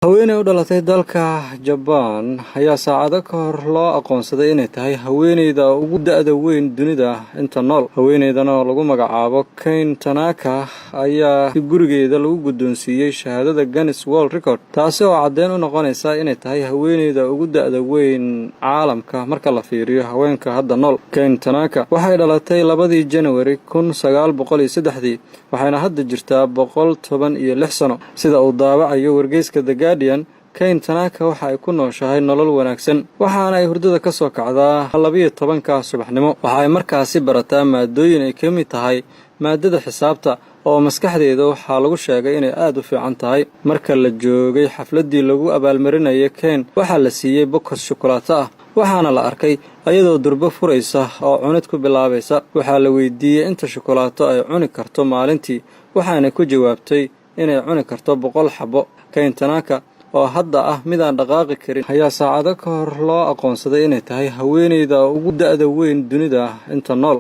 haweeney u dhalatay dalka Japan ayaa saacado ka hor loo aqoonsaday inay tahay haweeneyda ugu da'da weyn dunida inta nool. Haweeneydan oo lagu magacaabo Kane Tanaka ayaa gurigeeda lagu guddoonsiiyay shahaadada Guinness World Record, taasi oo caddeyn u noqonaysa inay tahay haweeneyda ugu da'da weyn caalamka marka la fiiriyo haweenka hadda nool. Kane Tanaka waxay dhalatay 2 January 1903, waxayna hadda jirtaa 116 sano. Sida uu daawacayo wargeyska The Guardian, Kane Tanaka waxa ay ku nooshahay nolol wanaagsan, waxaana ay hurdada ka soo kacdaa 12 subaxnimo. Waxa ay markaasi barataa maadooyin ay ka mid tahay maadada xisaabta oo maskaxdeeda waxaa lagu sheegay inay aad u fiican tahay. Marka la joogay xafladii lagu abaalmarinayay Kane, waxaa la siiyay boqos shukulaato ah, waxaana la arkay ayadoo durba furaysa oo cunid ku bilaabaysa. Waxaa la weydiiyay inta shukulaato ay cuni karto maalintii, waxaana ku jawaabtay inay cuni karto 100 xabo. Kane Tanaka oo hadda ah mid aan dhaqaaqi karin ayaa saacado ka hor loo aqoonsaday inay tahay haweeneyda ugu da'da weyn dunida inta nool.